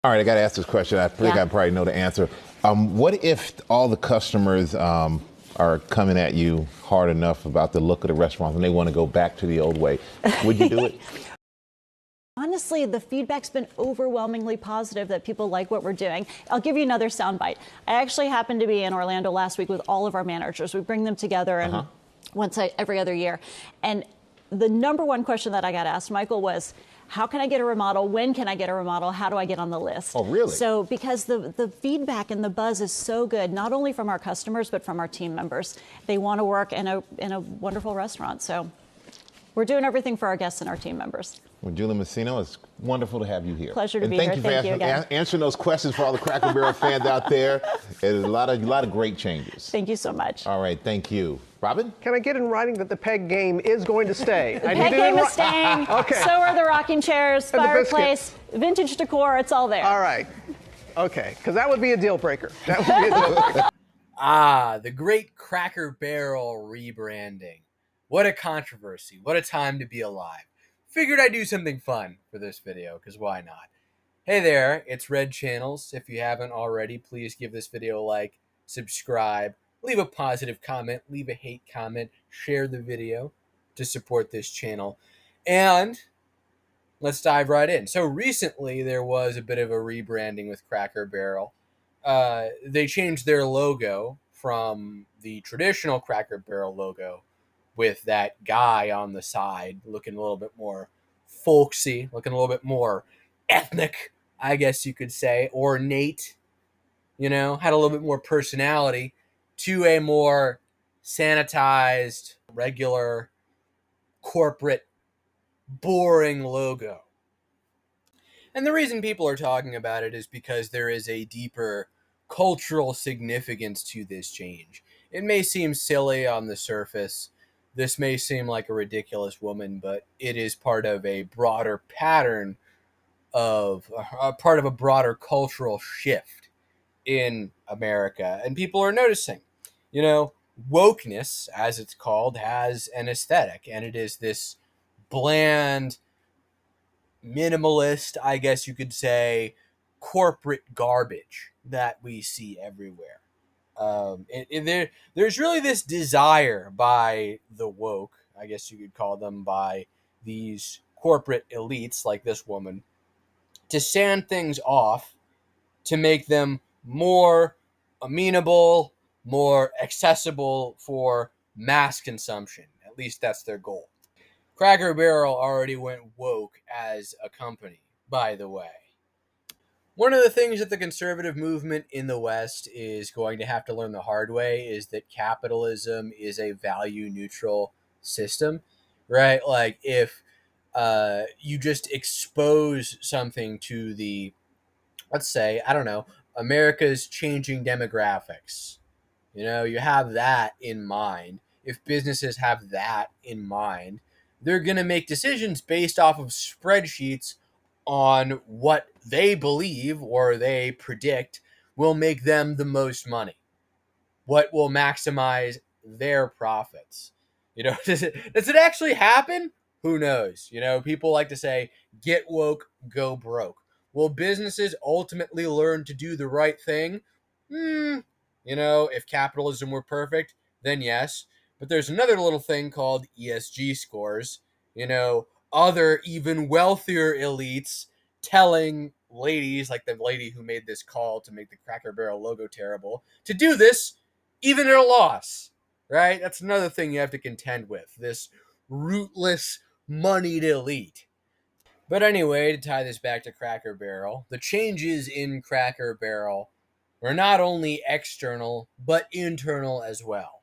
All right, I got to ask this question. I think I probably know the answer. What if all the customers are coming at you hard enough about the look of the restaurant and they want to go back to the old way? Would you do it? Honestly, the feedback's been overwhelmingly positive that people like what we're doing. I'll give you another soundbite. I actually happened to be in Orlando last week with all of our managers. We bring them together and every other year. And the number one question that I got asked, Michael, was, how can I get a remodel? When can I get a remodel? How do I get on the list? Oh, really? So because the feedback and the buzz is so good, not only from our customers, but from our team members. They want to work in a wonderful restaurant. So we're doing everything for our guests and our team members. Well, Julie Messino, it's wonderful to have you here. Pleasure to be here. Thank you again. Answering those questions for all the Cracker Barrel fans out there. There's a lot of great changes. Thank you so much. All right, thank you. Robin? Can I get in writing that the peg game is going to stay? The peg game is staying. Okay. So are the rocking chairs, fireplace, vintage decor. It's all there. All right. Okay, because that would be a deal breaker. That would be a deal breaker. The great Cracker Barrel rebranding. What a controversy. What a time to be alive. Figured I'd do something fun for this video, because why not? Hey there, it's Red Channels. If you haven't already, please give this video a like, subscribe, leave a positive comment, leave a hate comment, share the video to support this channel. And let's dive right in. So recently there was a bit of a rebranding with Cracker Barrel. They changed their logo from the traditional Cracker Barrel logo with that guy on the side looking a little bit more folksy, looking a little bit more ethnic, I guess you could say, ornate, had a little bit more personality, to a more sanitized, regular, corporate, boring logo. And the reason people are talking about it is because there is a deeper cultural significance to this change. It may seem silly on the surface. This may seem like a ridiculous woman, but it is part of a broader pattern of part of a broader cultural shift in America. And people are noticing, wokeness, as it's called, has an aesthetic, and it is this bland, minimalist, I guess you could say, corporate garbage that we see everywhere. There's really this desire by the woke, I guess you could call them, by these corporate elites like this woman, to sand things off to make them more amenable, more accessible for mass consumption. At least that's their goal. Cracker Barrel already went woke as a company, by the way. One of the things that the conservative movement in the West is going to have to learn the hard way is that capitalism is a value-neutral system, right? Like if you just expose something to the, let's say, I don't know, America's changing demographics. You have that in mind. If businesses have that in mind, they're going to make decisions based off of spreadsheets on what they believe or they predict will make them the most money, what will maximize their profits. Does it actually happen? Who knows? People like to say, get woke, go broke. Will businesses ultimately learn to do the right thing? If capitalism were perfect, then yes. But there's another little thing called ESG scores. Other even wealthier elites telling ladies, like the lady who made this call to make the Cracker Barrel logo terrible, to do this even at a loss, right? That's another thing you have to contend with, this rootless, moneyed elite. But anyway, to tie this back to Cracker Barrel, the changes in Cracker Barrel are not only external, but internal as well.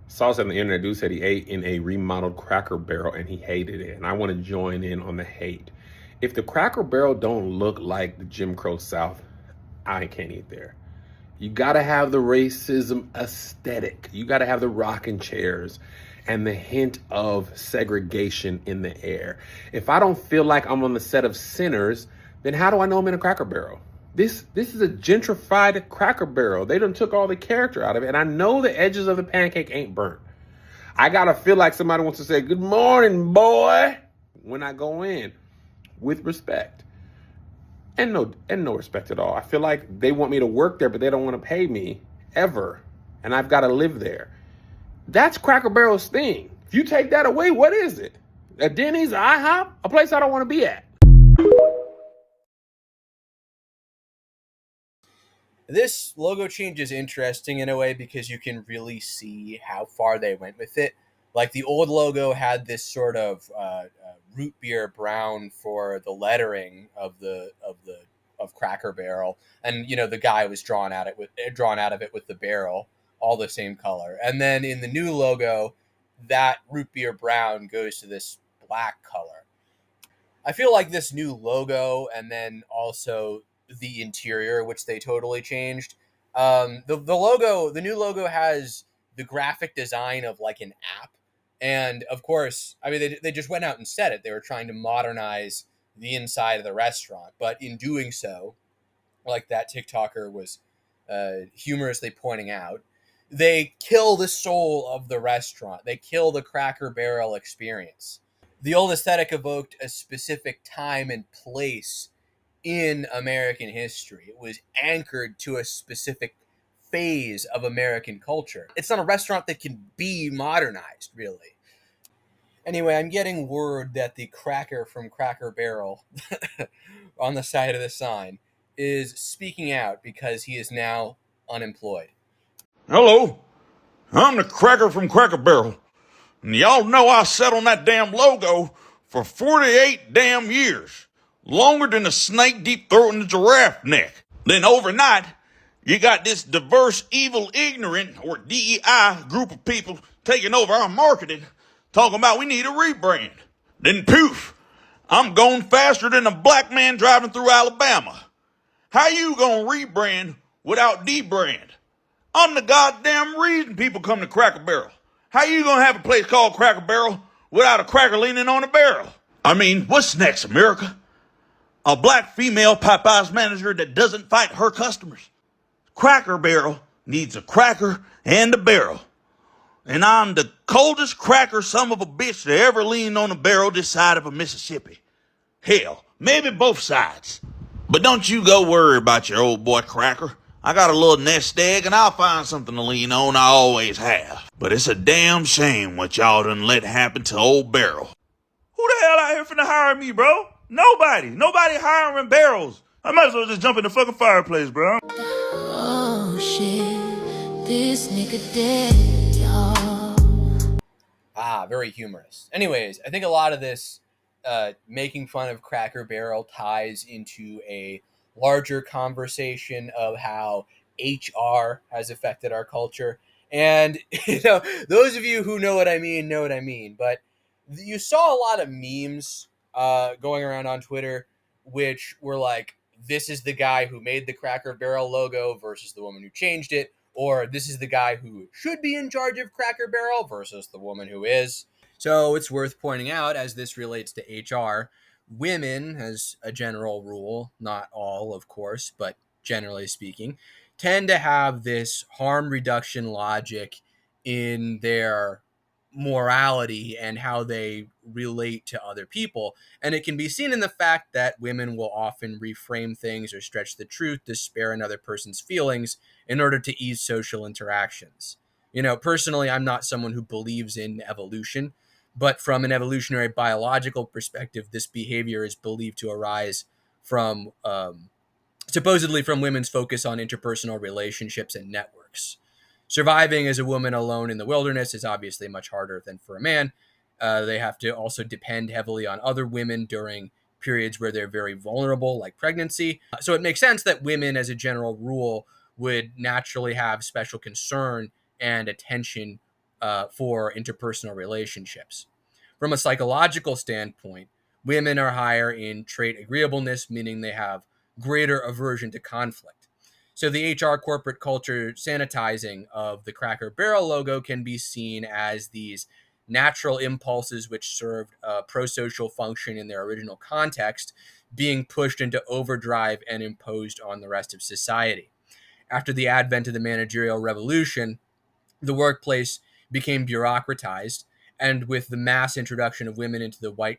Saw this on the internet. Dude said he ate in a remodeled Cracker Barrel and he hated it. And I want to join in on the hate. If the Cracker Barrel don't look like the Jim Crow South, I can't eat there. You got to have the racism aesthetic. You got to have the rocking chairs and the hint of segregation in the air. If I don't feel like I'm on the set of Sinners, then how do I know I'm in a Cracker Barrel? This is a gentrified Cracker Barrel. They done took all the character out of it. And I know the edges of the pancake ain't burnt. I got to feel like somebody wants to say, good morning, boy, when I go in, with respect. and no respect at all. I feel like they want me to work there, but they don't want to pay me ever, and I've got to live there. That's Cracker Barrel's thing. If you take that away, what is it? A Denny's, a IHOP, a place I don't want to be at. This logo change is interesting in a way because you can really see how far they went with it. Like the old logo had this sort of root beer brown for the lettering of Cracker Barrel, and the guy was drawn out of it with the barrel, all the same color. And then in the new logo, that root beer brown goes to this black color. I feel like this new logo, and then also the interior, which they totally changed. The new logo has the graphic design of like an app, and of course, I mean they just went out and said it. They were trying to modernize the inside of the restaurant, but in doing so, like that TikToker was humorously pointing out, they kill the soul of the restaurant. They kill the Cracker Barrel experience. The old aesthetic evoked a specific time and place in American history. It was anchored to a specific phase of American culture. It's not a restaurant that can be modernized, really. Anyway, I'm getting word that the cracker from Cracker Barrel on the side of the sign is speaking out because he is now unemployed. Hello, I'm the cracker from Cracker Barrel. And y'all know I sat on that damn logo for 48 damn years. Longer than a snake deep throating a giraffe neck. Then overnight, you got this diverse, evil, ignorant, or DEI group of people taking over our marketing, talking about we need a rebrand. Then poof, I'm going faster than a black man driving through Alabama. How you gonna rebrand without debrand? I'm the goddamn reason people come to Cracker Barrel. How you gonna have a place called Cracker Barrel without a cracker leaning on a barrel? I mean, what's next, America? A black female Popeyes manager that doesn't fight her customers? Cracker Barrel needs a cracker and a barrel. And I'm the coldest cracker son of a bitch to ever lean on a barrel this side of a Mississippi. Hell, maybe both sides. But don't you go worry about your old boy Cracker. I got a little nest egg and I'll find something to lean on. I always have. But it's a damn shame what y'all done let happen to old Barrel. Who the hell out here finna hire me, bro? Nobody. Nobody hiring barrels. I might as well just jump in the fucking fireplace, bro. Oh shit, this nigga dead, y'all. Very humorous. Anyways, I think a lot of this making fun of Cracker Barrel ties into a larger conversation of how HR has affected our culture. And, those of you who know what I mean, know what I mean. But you saw a lot of memes going around on Twitter, which were like, this is the guy who made the Cracker Barrel logo versus the woman who changed it. Or this is the guy who should be in charge of Cracker Barrel versus the woman who is. So it's worth pointing out, as this relates to HR, women, as a general rule, not all, of course, but generally speaking, tend to have this harm reduction logic in their morality and how they relate to other people. And it can be seen in the fact that women will often reframe things or stretch the truth to spare another person's feelings in order to ease social interactions. Personally, I'm not someone who believes in evolution, but from an evolutionary biological perspective, this behavior is believed to arise from supposedly from women's focus on interpersonal relationships and networks. Surviving as a woman alone in the wilderness is obviously much harder than for a man. They have to also depend heavily on other women during periods where they're very vulnerable, like pregnancy. So it makes sense that women, as a general rule, would naturally have special concern and attention for interpersonal relationships. From a psychological standpoint, women are higher in trait agreeableness, meaning they have greater aversion to conflict. So the HR corporate culture sanitizing of the Cracker Barrel logo can be seen as these natural impulses which served a pro-social function in their original context being pushed into overdrive and imposed on the rest of society. After the advent of the managerial revolution, the workplace became bureaucratized, and with the mass introduction of women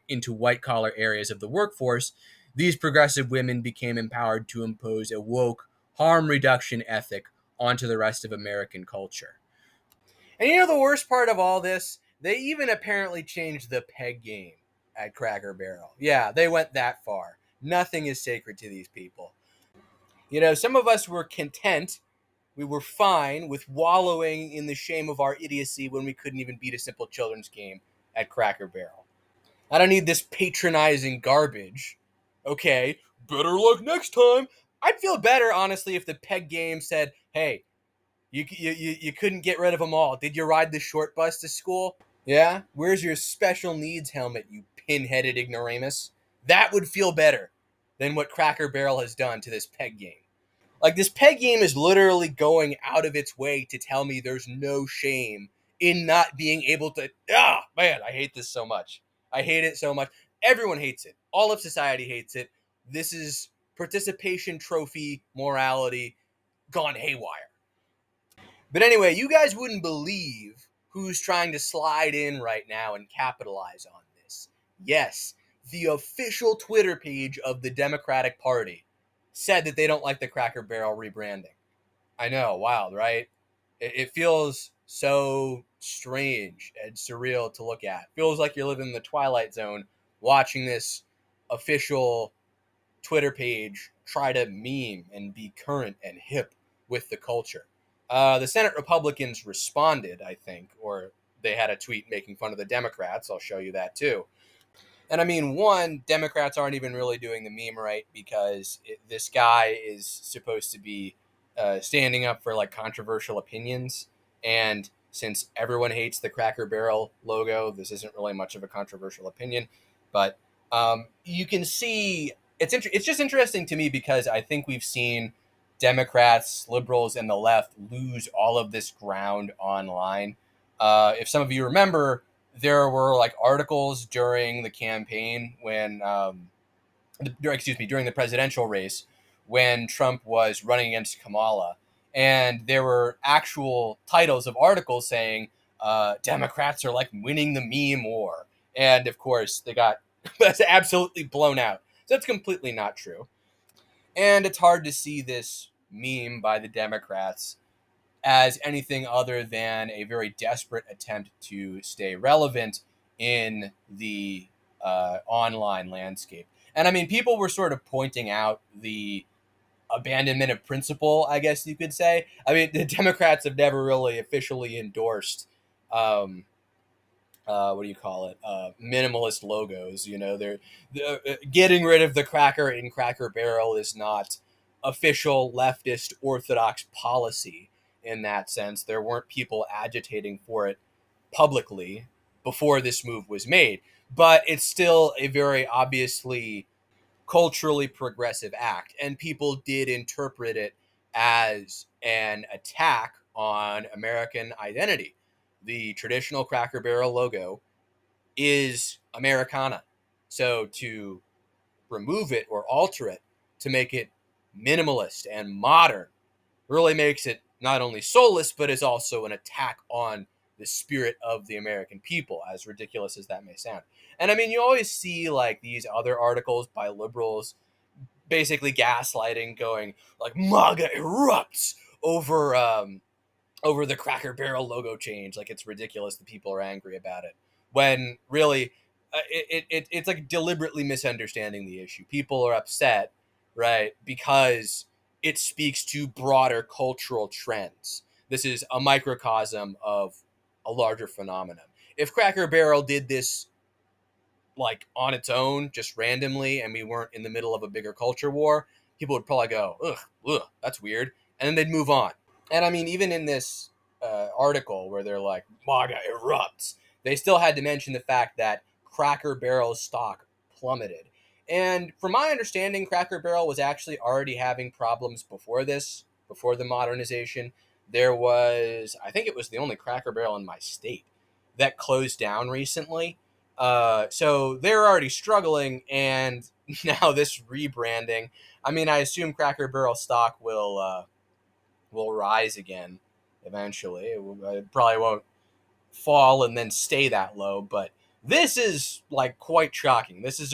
into white collar areas of the workforce, these progressive women became empowered to impose a woke harm reduction ethic onto the rest of American culture. And you know the worst part of all this? They even apparently changed the peg game at Cracker Barrel. Yeah, they went that far. Nothing is sacred to these people. You know, some of us were content, we were fine with wallowing in the shame of our idiocy when we couldn't even beat a simple children's game at Cracker Barrel. I don't need this patronizing garbage. Okay, better luck next time. I'd feel better, honestly, if the peg game said, hey, you couldn't get rid of them all. Did you ride the short bus to school? Yeah? Where's your special needs helmet, you pin-headed ignoramus? That would feel better than what Cracker Barrel has done to this peg game. Like, this peg game is literally going out of its way to tell me there's no shame in not being able to... Ah, man, I hate this so much. I hate it so much. Everyone hates it. All of society hates it. This is participation trophy morality gone haywire. But anyway, you guys wouldn't believe who's trying to slide in right now and capitalize on this. Yes, the official Twitter page of the Democratic Party said that they don't like the Cracker Barrel rebranding. I know, wild, right? It feels so strange and surreal to look at. It feels like you're living in the Twilight Zone watching this official Twitter page try to meme and be current and hip with the culture. The Senate Republicans responded, I think, or they had a tweet making fun of the Democrats. I'll show you that too. And I mean, one, Democrats aren't even really doing the meme right because this guy is supposed to be standing up for like controversial opinions. And since everyone hates the Cracker Barrel logo, this isn't really much of a controversial opinion. But you can see it's just interesting to me because I think we've seen Democrats, liberals, and the left lose all of this ground online. If some of you remember, there were like articles during the campaign when, during the presidential race when Trump was running against Kamala. And there were actual titles of articles saying Democrats are like winning the meme war. And of course, they got absolutely blown out. So that's completely not true. And it's hard to see this meme by the Democrats as anything other than a very desperate attempt to stay relevant in the online landscape. And I mean, people were sort of pointing out the abandonment of principle, I guess you could say. I mean, the Democrats have never really officially endorsed what do you call it? Minimalist logos. You know, they're getting rid of the cracker in Cracker Barrel is not official leftist orthodox policy in that sense. There weren't people agitating for it publicly before this move was made, but it's still a very obviously culturally progressive act, and people did interpret it as an attack on American identity. The traditional Cracker Barrel logo is Americana. So to remove it or alter it to make it minimalist and modern really makes it not only soulless, but is also an attack on the spirit of the American people, as ridiculous as that may sound. And I mean, you always see like these other articles by liberals basically gaslighting, going like MAGA erupts over the Cracker Barrel logo change. Like, it's ridiculous that people are angry about it, when really it's like deliberately misunderstanding the issue. People are upset, right, because it speaks to broader cultural trends. This is a microcosm of a larger phenomenon. If Cracker Barrel did this like on its own, just randomly, and we weren't in the middle of a bigger culture war, people would probably go, ugh, that's weird, and then they'd move on. And I mean, even in this article where they're like, MAGA erupts, they still had to mention the fact that Cracker Barrel's stock plummeted. And from my understanding, Cracker Barrel was actually already having problems before this, before the modernization. There was, I think it was the only Cracker Barrel in my state that closed down recently. So they're already struggling, and now this rebranding. I mean, I assume Cracker Barrel stock will rise again eventually. It probably won't fall and then stay that low, but This is like quite shocking. This is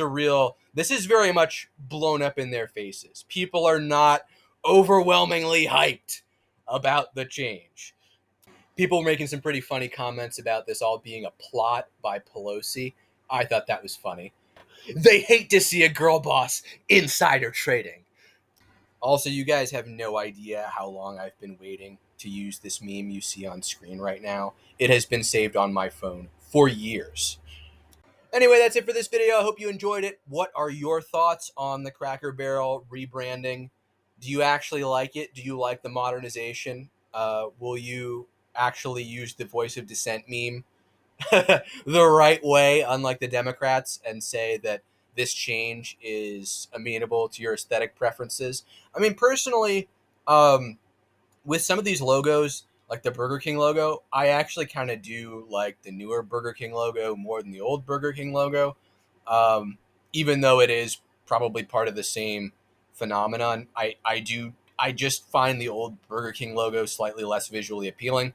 very much blown up in their faces. People are not overwhelmingly hyped about the change. People were making some pretty funny comments about this all being a plot by Pelosi. I thought that was funny. They hate to see a girl boss insider trading. Also, you guys have no idea how long I've been waiting to use this meme you see on screen right now. It has been saved on my phone for years. Anyway, that's it for this video. I hope you enjoyed it. What are your thoughts on the Cracker Barrel rebranding? Do you actually like it? Do you like the modernization? Will you actually use the voice of dissent meme the right way, unlike the Democrats, and say that this change is amenable to your aesthetic preferences? I mean, personally, with some of these logos, like the Burger King logo, I actually kind of do like the newer Burger King logo more than the old Burger King logo. Um, Even though it is probably part of the same phenomenon, I just find the old Burger King logo slightly less visually appealing.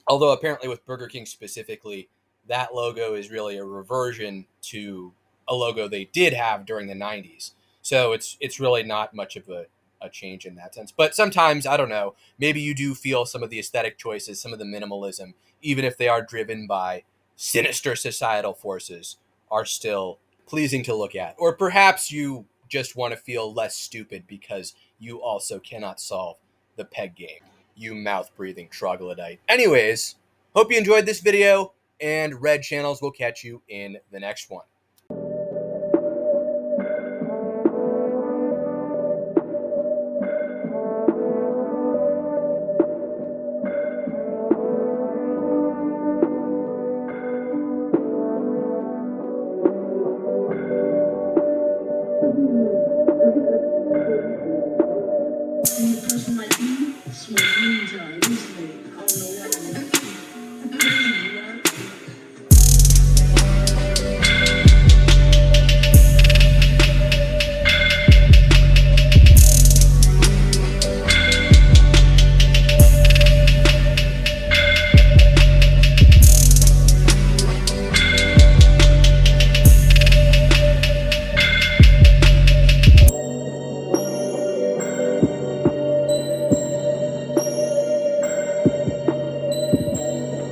Although apparently with Burger King specifically, that logo is really a reversion to a logo they did have during the 90s. So it's really not much of a change in that sense. But sometimes, I don't know, maybe you do feel some of the aesthetic choices, some of the minimalism, even if they are driven by sinister societal forces, are still pleasing to look at. Or perhaps you just want to feel less stupid because you also cannot solve the peg game, you mouth-breathing troglodyte. Anyways, hope you enjoyed this video, and Red Channels will catch you in the next one.